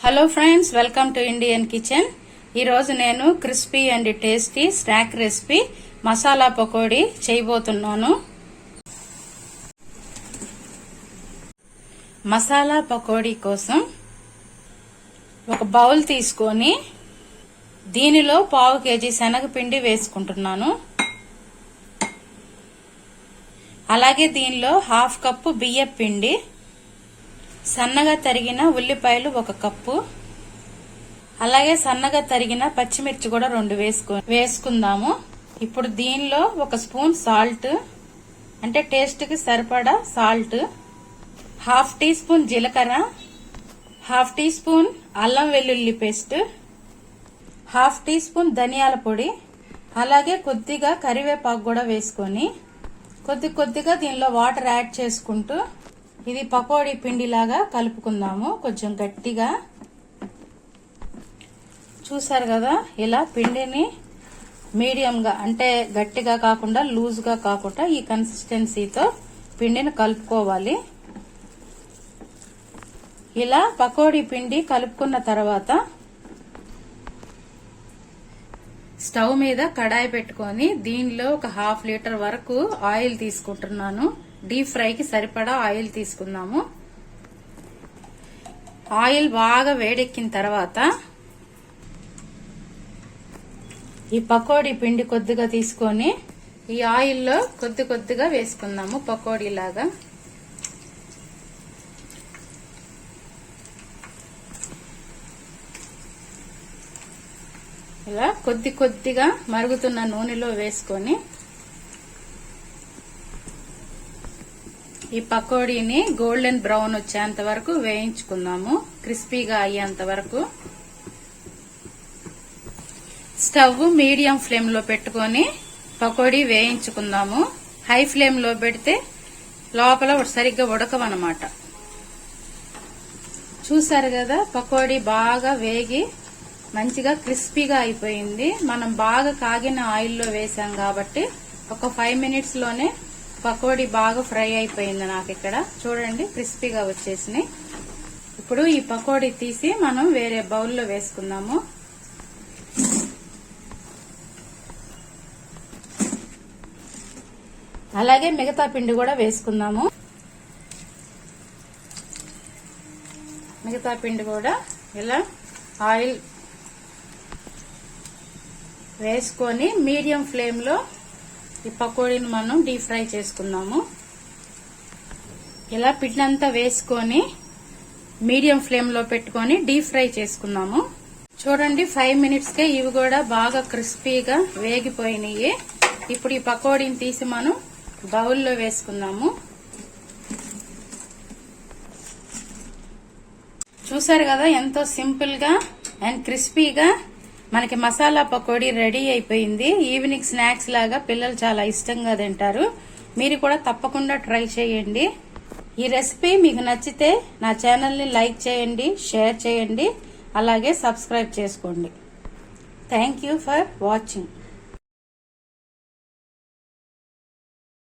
Hello friends, welcome to Indian kitchen. ఈరోజు నేను crispy and tasty snack recipe masala pakodi చేయబోతున్నాను. మసాలా పకోడీ కోసం ఒక బౌల్ తీసుకొని దీనిలో 1/2 kg శనగపిండి వేసుకుంటున్నాను. అలాగే దీనిలో 1/2 కప్పు బియ్యం పిండి, సన్నగా తరిగిన ఉల్లిపాయలు 1 కప్పు, అలాగే సన్నగా తరిగిన పచ్చిమిర్చి కూడా 2 వేసుకుందాము. ఇప్పుడు దీనిలో 1 స్పూన్ సాల్ట్, అంటే టేస్ట్ కి సరిపడా సాల్ట్, 1/2 టీ స్పూన్ జీలకర్ర, 1/2 టీ స్పూన్ అల్లం వెల్లుల్లి పేస్ట్, 1/2 టీ స్పూన్ ధనియాల పొడి, అలాగే కొద్దిగా కరివేపాకు కూడా వేసుకొని కొద్దిగా దీనిలో వాటర్ యాడ్ చేసుకుంటూ ఇది పకోడీ పిండిలాగా కలుపుకుందాము. కొంచెం గట్టిగా చూసారు కదా, ఇలా పిండిని మీడియంగా, అంటే గట్టిగా కాకుండా లూజ్గా కాకుండా ఈ కన్సిస్టెన్సీతో పిండిని కలుపుకోవాలి. ఇలా పకోడీ పిండి కలుపుకున్న తర్వాత స్టవ్ మీద కడాయి పెట్టుకొని దీనిలో 1/2 లీటర్ వరకు ఆయిల్ తీసుకుంటున్నాను. డీప్ ఫ్రైకి సరిపడా ఆయిల్ తీసుకుందాము. ఆయిల్ బాగా వేడెక్కిన తర్వాత ఈ పకోడీ పిండి కొద్దిగా తీసుకొని ఈ ఆయిల్లో కొద్దిగా వేసుకుందాము. పకోడీ లాగా ఇలా కొద్దిగా మరుగుతున్న నూనెలో వేసుకొని ఈ పకోడీని గోల్డెన్ బ్రౌన్ వచ్చేంత వరకు వేయించుకుందాము, క్రిస్పీగా అయ్యేంత వరకు. స్టవ్ మీడియం ఫ్లేమ్ లో పెట్టుకొని పకోడీ వేయించుకుందాము. హై ఫ్లేమ్ లో పెడితే లోపల సరిగ్గా ఉడకవన్నమాట. చూసారు కదా, పకోడీ బాగా వేగి మంచిగా క్రిస్పీగా అయిపోయింది. మనం బాగా కాగిన ఆయిల్లో వేసాం కాబట్టి ఒక 5 మినిట్స్ లోనే పకోడీ బాగా ఫ్రై అయిపోయింది. నాకు ఇక్కడ చూడండి క్రిస్పీగా వచ్చేసినాయి. ఇప్పుడు ఈ పకోడీ తీసి మనం వేరే బౌల్లో వేసుకుందాము. అలాగే మిగతా పిండి కూడా వేసుకుందాము. మిగతా పిండి కూడా ఇలా ఆయిల్ వేసుకొని మీడియం ఫ్లేమ్ లో ఈ పకోడీని మనం డీప్ ఫ్రై చేసుకుందాము. ఇలా పిండి అంతా వేసుకొని మీడియం ఫ్లేమ్ లో పెట్టుకొని డీప్ ఫ్రై చేసుకుందాము. చూడండి 5 మినిట్స్ కే ఇవి కూడా బాగా క్రిస్పీగా వేగిపోయినాయి. ఇప్పుడు ఈ పకోడీని తీసి మనం బౌల్లో వేసుకుందాము. చూసారు కదా, ఎంతో సింపుల్ గా అండ్ క్రిస్పీగా మనకి మసాలా పకోడీ రెడీ అయిపోయింది. ఈవినింగ్ స్నాక్స్ లాగా పిల్లలు చాలా ఇష్టంగా తింటారు. మీరు కూడా తప్పకుండా ట్రై చేయండి. ఈ రెసిపీ మీకు నచ్చితే నా ఛానల్ ని లైక్ చేయండి, షేర్ చేయండి, అలాగే సబ్స్క్రైబ్ చేసుకోండి. Thank you for watching.